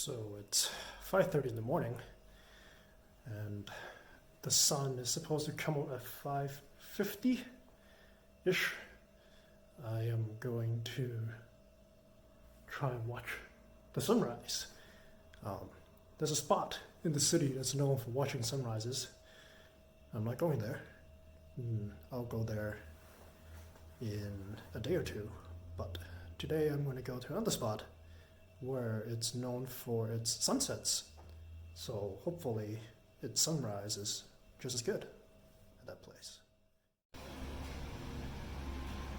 So it's 5:30 in the morning, and the sun is supposed to come up at 5:50-ish. I am going to try and watch the sunrise. There's a spot in the city that's known for watching sunrises. I'm not going there. I'll go there in a day or two, but today I'm going to go to another spot where it's known for its sunsets. So hopefully its sunrise is just as good at that place.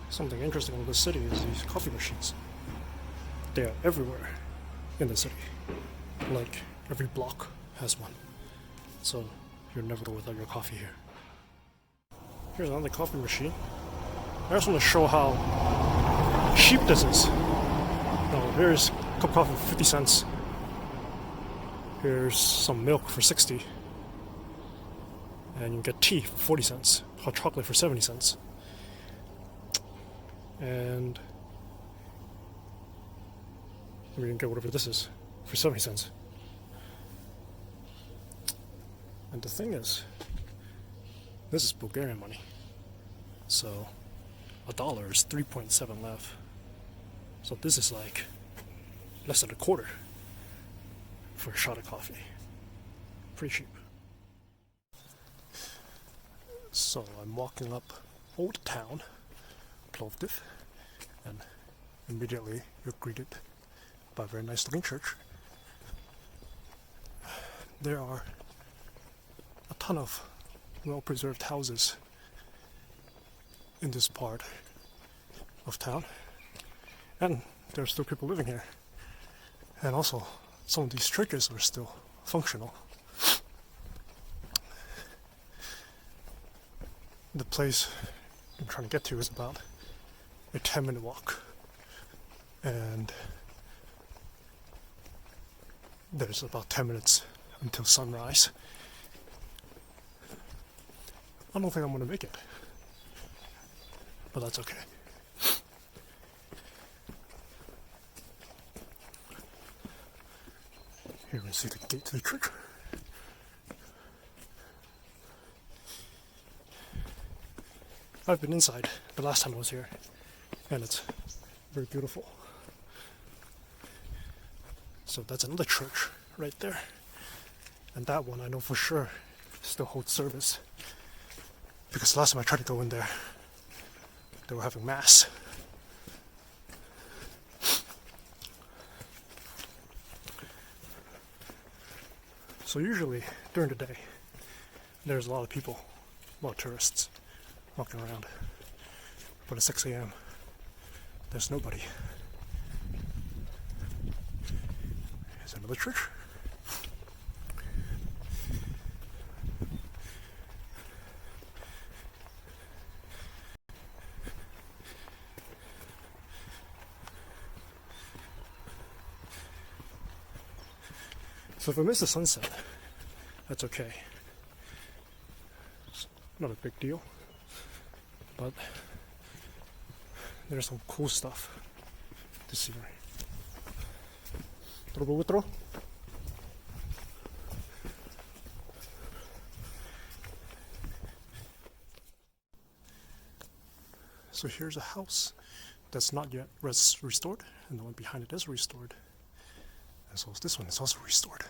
Something interesting in the city is these coffee machines. They are everywhere in the city. Like every block has one. So you're never without your coffee here. Here's another coffee machine. I just want to show how cheap this is. Now, here's a cup of coffee for 50 cents. Here's some milk for 60. And you get tea for 40 cents. Hot chocolate for 70 cents. And we can get whatever this is for 70 cents. And the thing is, this is Bulgarian money. So a dollar is 3.7 lev. So this is like less than a quarter for a shot of coffee. Pretty cheap. So I'm walking up Old Town, Plovdiv, and immediately you're greeted by a very nice looking church. There are a ton of well-preserved houses in this part of town, and there are still people living here, and also some of these churches are still functional. The place I'm trying to get to is about a 10-minute walk, and there's about 10 minutes until sunrise. I don't think I'm going to make it, but that's okay. Here we see the gate to the church. I've been inside the last time I was here, and it's very beautiful. So that's another church right there, and that one I know for sure still holds service, because last time I tried to go in there, they were having mass. So usually during the day, there's a lot of people, a lot of tourists walking around. But at 6 a.m., there's nobody. Here's another church. So if I miss the sunset, that's okay. It's not a big deal, but there's some cool stuff to see. So here's a house that's not yet restored, and the one behind it is restored. As well as this one is also restored.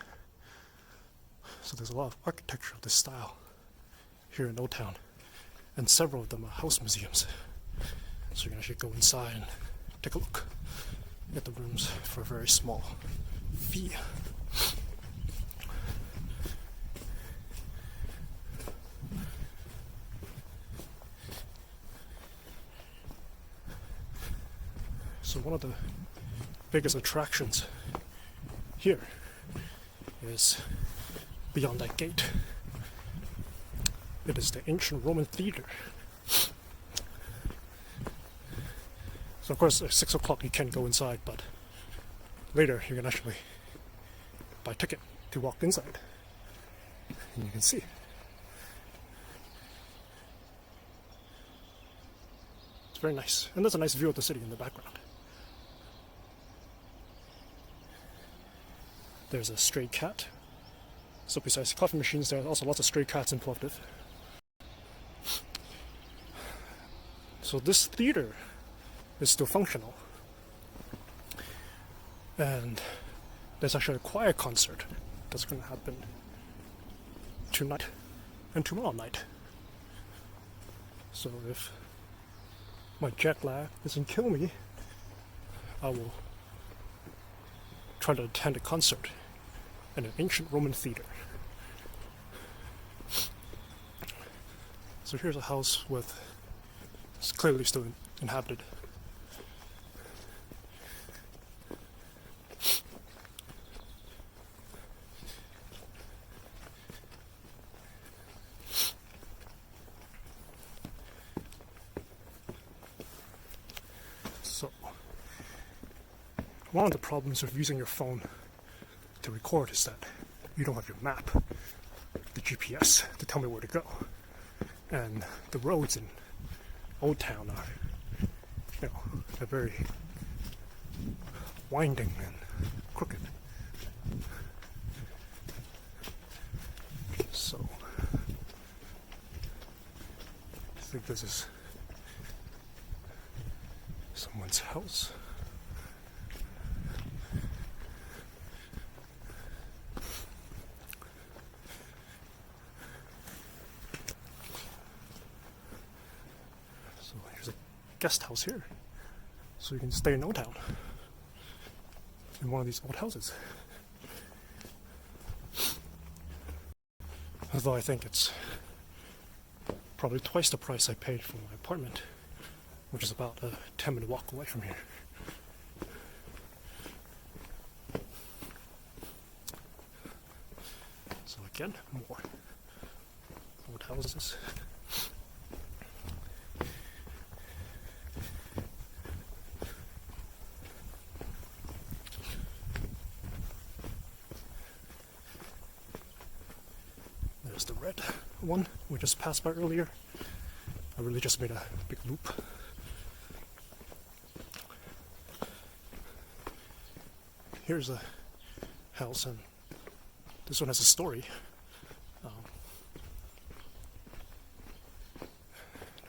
So there's a lot of architecture of this style here in Old Town, and several of them are house museums. So you can actually go inside and take a look at the rooms for a very small fee. So one of the biggest attractions here is beyond that gate. It is the ancient Roman theater. So of course at 6 o'clock you can't go inside, but later you can actually buy a ticket to walk inside. And you can see. It's very nice. And there's a nice view of the city in the background. There's a stray cat. So besides coffee machines, there are also lots of stray cats in Plovdiv. So this theater is still functional. And there's actually a choir concert that's going to happen tonight and tomorrow night. So if my jet lag doesn't kill me, I will try to attend a concert in an ancient Roman theater. So here's a house it's clearly still inhabited. So, one of the problems with using your phone to record is that you don't have your map, the GPS, to tell me where to go. And the roads in Old Town are, they're very winding and crooked. So, I think this is someone's house. So here's a guest house here, so you can stay in Old Town in one of these old houses. Although I think it's probably twice the price I paid for my apartment, which is about a 10-minute walk away from here. So again, more old houses. There's the red one we just passed by earlier. I really just made a big loop. Here's a house, and this one has a story.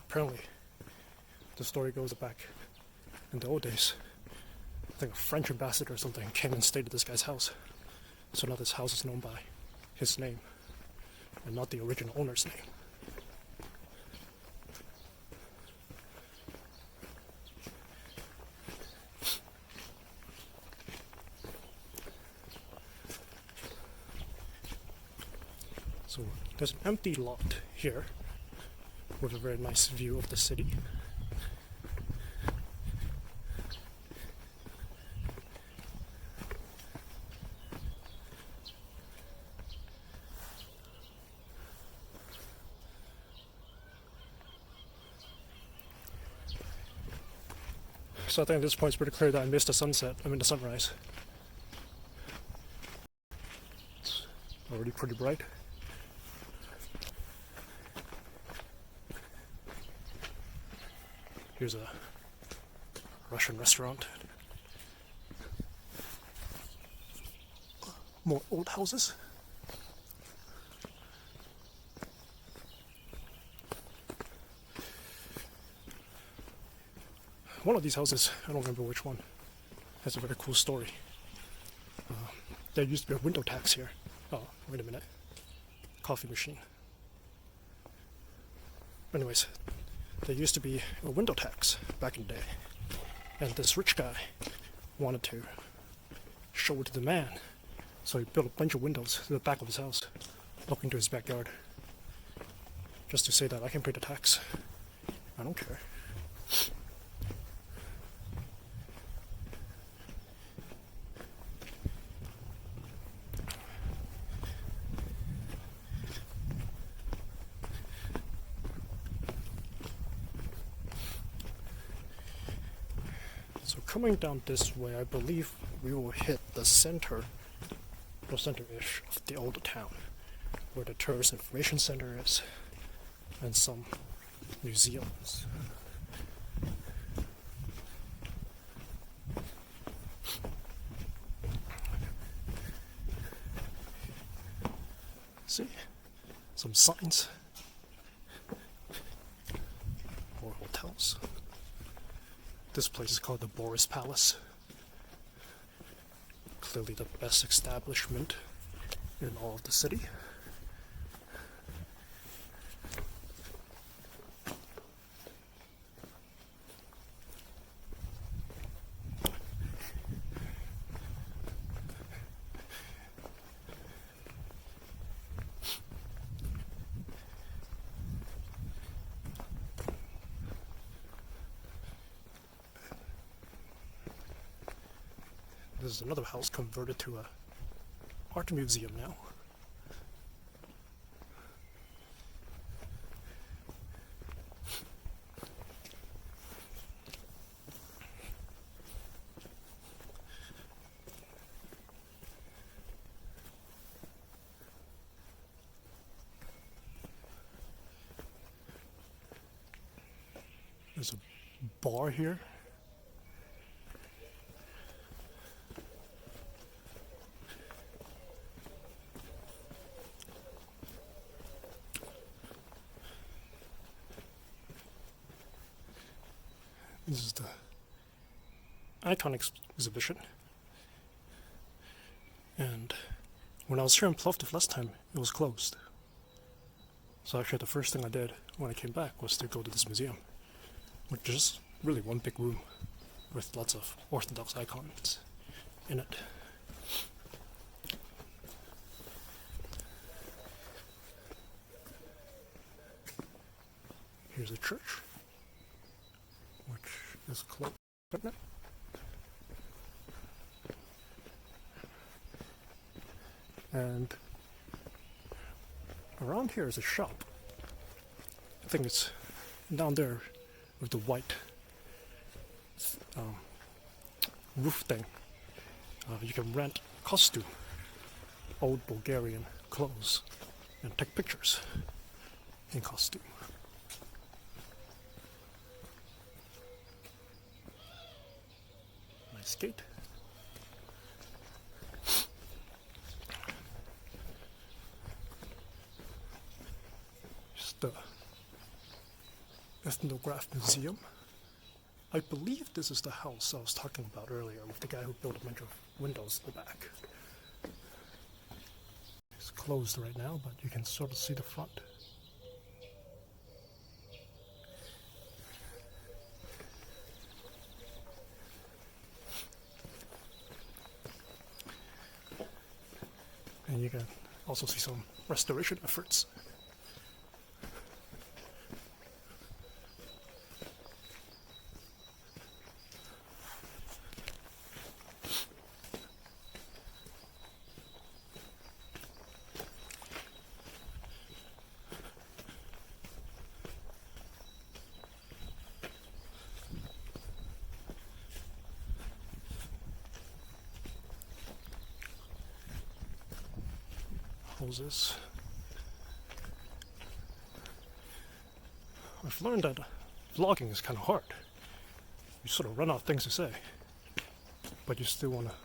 Apparently, the story goes back in the old days. I think a French ambassador or something came and stayed at this guy's house. So now this house is known by his name, and not the original owner's name. So there's an empty lot here with a very nice view of the city. So I think at this point it's pretty clear that I missed the sunset. I mean the sunrise. It's already pretty bright. Here's a Russian restaurant. More old houses. One of these houses, I don't remember which one, has a very cool story. There used to be a window tax here. Oh, wait a minute. Coffee machine. Anyways, there used to be a window tax back in the day. And this rich guy wanted to show it to the man. So he built a bunch of windows to the back of his house, looking to his backyard. Just to say that I can pay the tax. I don't care. So coming down this way, I believe we will hit the center, or center-ish, of the old town, where the tourist information center is, and some museums. See? Some signs. More hotels. This place is called the Boris Palace. Clearly the best establishment in all of the city. This is another house converted to a art museum now. There's a bar here. This is the icon exhibition. And when I was here in Plovdiv last time, it was closed. So actually the first thing I did when I came back was to go to this museum, which is really one big room with lots of Orthodox icons in it. Here's a church, which is closed right now. And around here is a shop. I think it's down there with the white roof thing. You can rent costume, old Bulgarian clothes, and take pictures in costume. Nice gate. The Ethnograph Museum. I believe this is the house I was talking about earlier with the guy who built a bunch of windows in the back. It's closed right now, but you can sort of see the front. And you can also see some restoration efforts. Houses. I've learned that vlogging is kind of hard. You sort of run out of things to say, but you still want to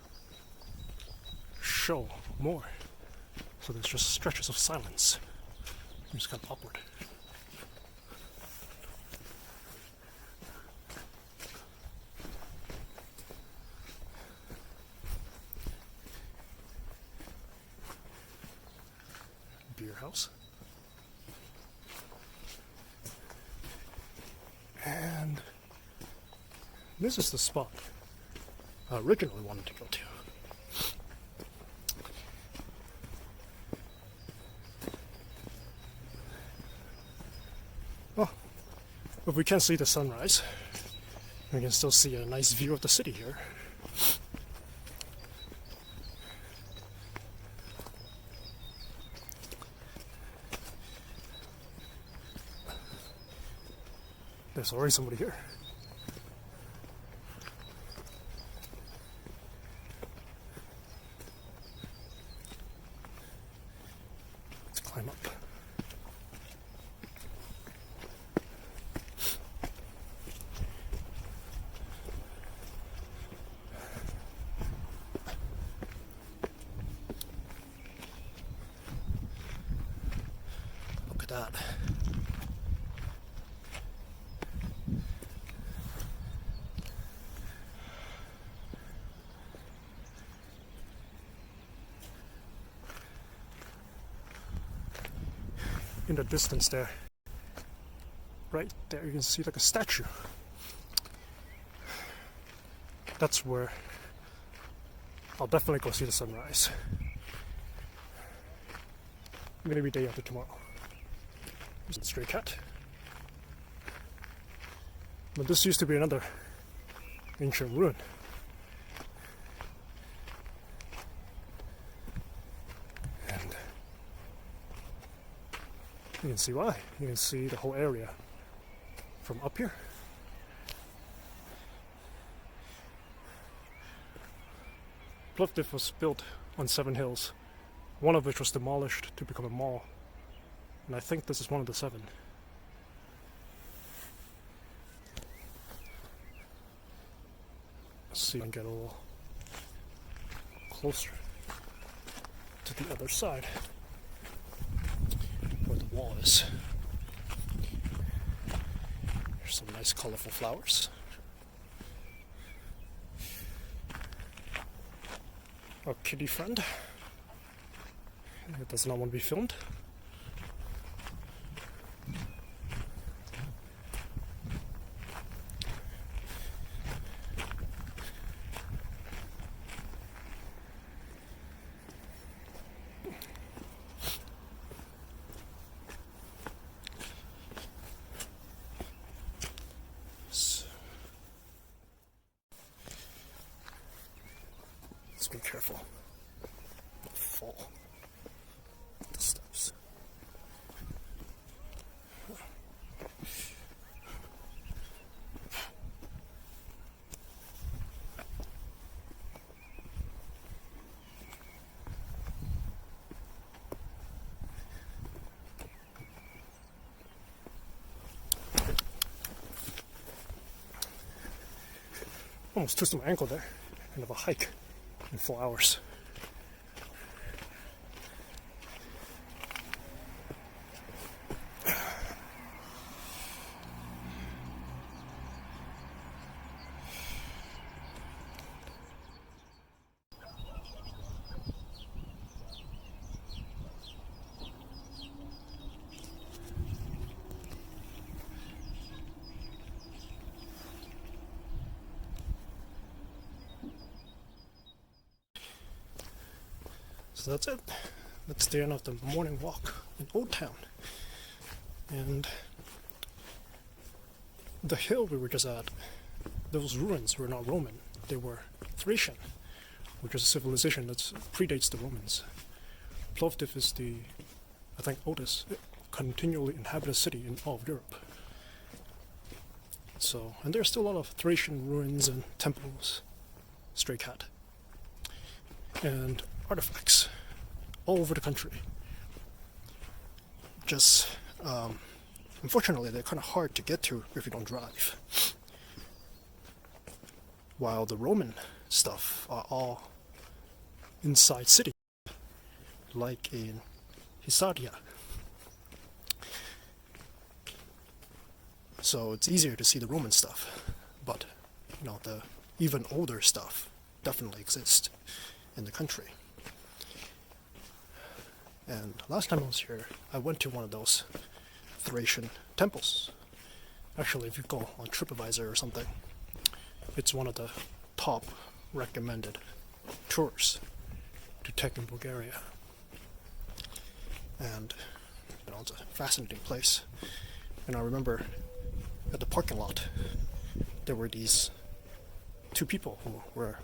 show more. So there's just stretches of silence. It's kind of awkward. Beer house. And this is the spot I originally wanted to go to. Well, if we can't see the sunrise, we can still see a nice view of the city here. There's already somebody here. Let's climb up. at that. In the distance there, right there, you can see like a statue. That's where I'll definitely go see the sunrise. Maybe day after tomorrow. There's a stray cat. But this used to be another ancient ruin. And you can see why. You can see the whole area from up here. Plovdiv was built on 7 hills, one of which was demolished to become a mall. And I think this is one of the 7. Let's see if I can get a little closer to the other side where the wall is. There's some nice colorful flowers. Our kitty friend. It does not want to be filmed. Let's be careful. Don't fall. The steps. Almost twisted my ankle there. End of a hike in 4 hours. So that's it. That's the end of the morning walk in Old Town. And the hill we were just at, those ruins were not Roman. They were Thracian, which is a civilization that predates the Romans. Plovdiv is the, I think, oldest continually inhabited city in all of Europe. So, and there's still a lot of Thracian ruins and temples, stray cat, and artifacts all over the country. Just, unfortunately, they're kind of hard to get to if you don't drive. While the Roman stuff are all inside city, like in Hisaria. So it's easier to see the Roman stuff, but you know, the even older stuff definitely exists in the country. And last time I was here, I went to one of those Thracian temples. Actually, if you go on TripAdvisor or something, it's one of the top recommended tours to take in Bulgaria. And you know, it's a fascinating place. And I remember at the parking lot, there were these 2 people who were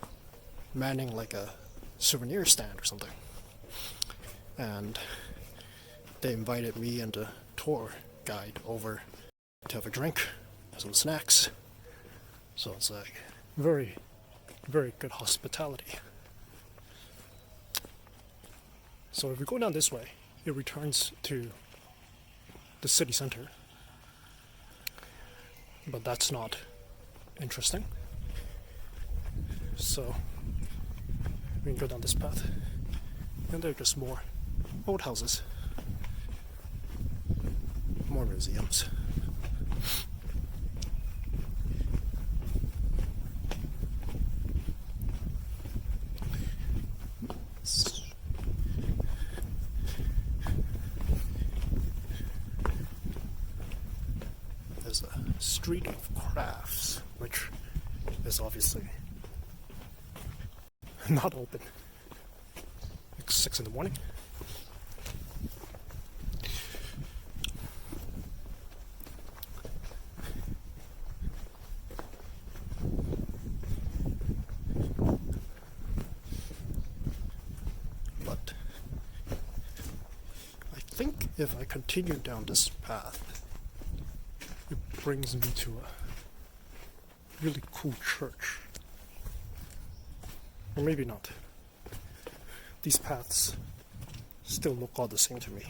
manning like a souvenir stand or something. And they invited me and the tour guide over to have a drink, some snacks. So it's like very, very good hospitality. So if we go down this way, it returns to the city center. But that's not interesting. So we can go down this path. And there are just more old houses. more museums. There's a street of crafts, which is obviously not open. Like 6 in the morning. But I think if I continue down this path, it brings me to a really cool church. Or maybe not. These paths still look all the same to me.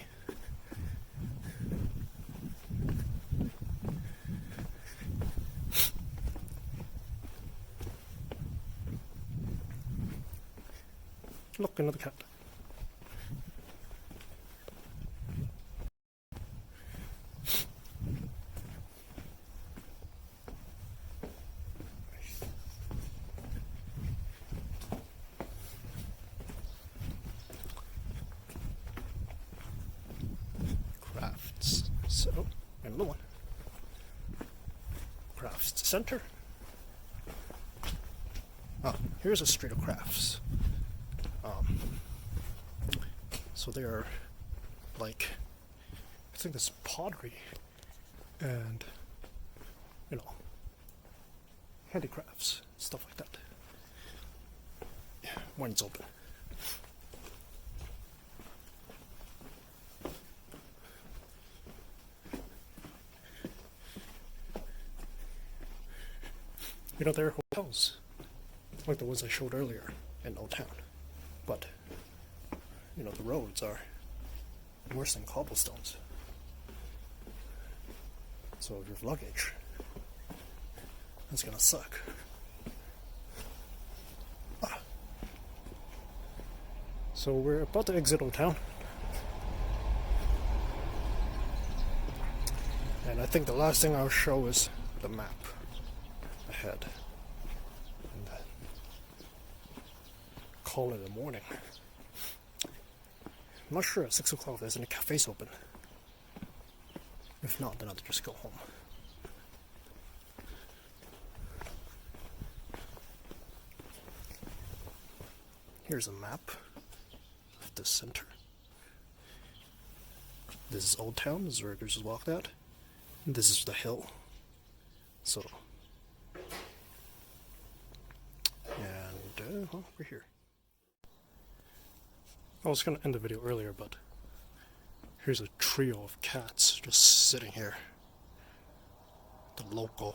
Look, another cat. Crafts. So, another one. Crafts center. Oh, here's a street of crafts. So they are like, I think this pottery and, you know, handicrafts, stuff like that. Yeah, when it's open. You know, there are hotels, like the ones I showed earlier in Old Town, but you know, the roads are worse than cobblestones. So if you have luggage, that's gonna suck. So we're about to exit Old Town. And I think the last thing I'll show is the map ahead. And call it a morning. I'm not sure at 6 o'clock there's any cafes open. If not, then I'll just go home. Here's a map of the center. This is Old Town, this is where I just walked out. And this is the hill. So, and well, we're here. I was going to end the video earlier, but here's a trio of cats just sitting here. The local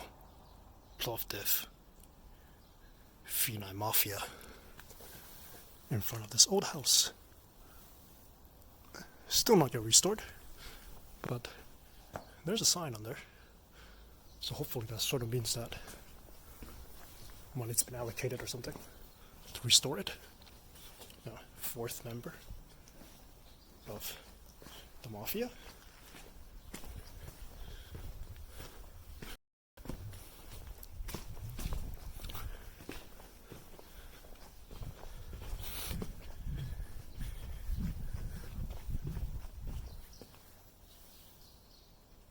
Plovdiv feline mafia in front of this old house. Still not yet restored, but there's a sign on there. So hopefully that sort of means that money's been allocated or something to restore it. Fourth member of the mafia.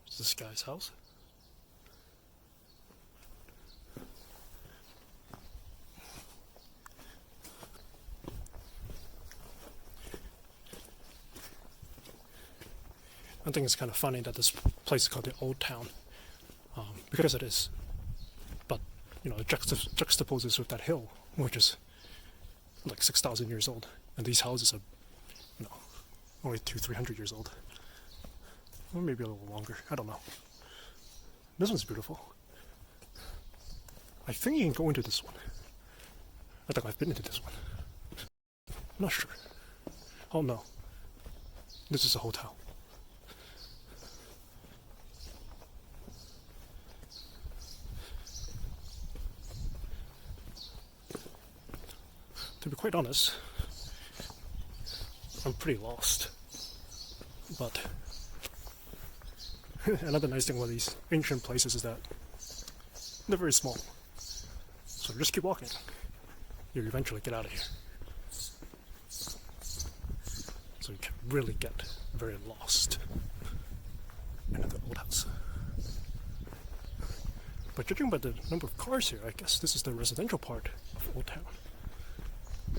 Is this guy's house? I think it's kind of funny that this place is called the Old Town, because it is. But you know, it juxtaposes with that hill, which is like 6,000 years old, and these houses are, you know, only 200-300 years old, or maybe a little longer. I don't know. This one's beautiful. I think you can go into this one. I think I've been into this one. I'm not sure. Oh no, this is a hotel. To be quite honest, I'm pretty lost, but Another nice thing about these ancient places is that they're very small. So just keep walking. You eventually get out of here. So you can really get very lost in the old house. But judging by the number of cars here, I guess this is the residential part of Old Town.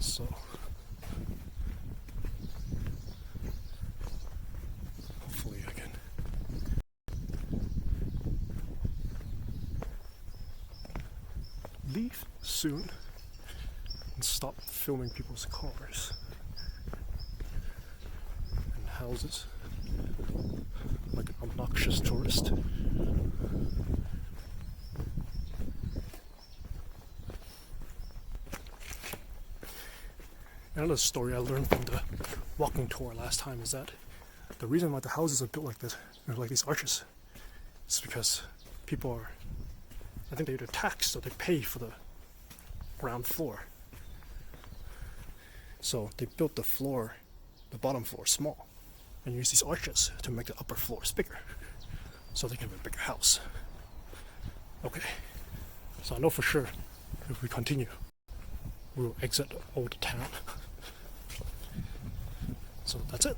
So hopefully I can leave soon and stop filming people's cars and houses like an obnoxious tourist. Another story I learned from the walking tour last time is that the reason why the houses are built like this, like these arches, is because people are, I think they're either taxed or they pay for the ground floor. So they built the floor, the bottom floor small, and use these arches to make the upper floors bigger, so they can have a bigger house. Okay, so I know for sure if we continue, we will exit Old Town. So that's it.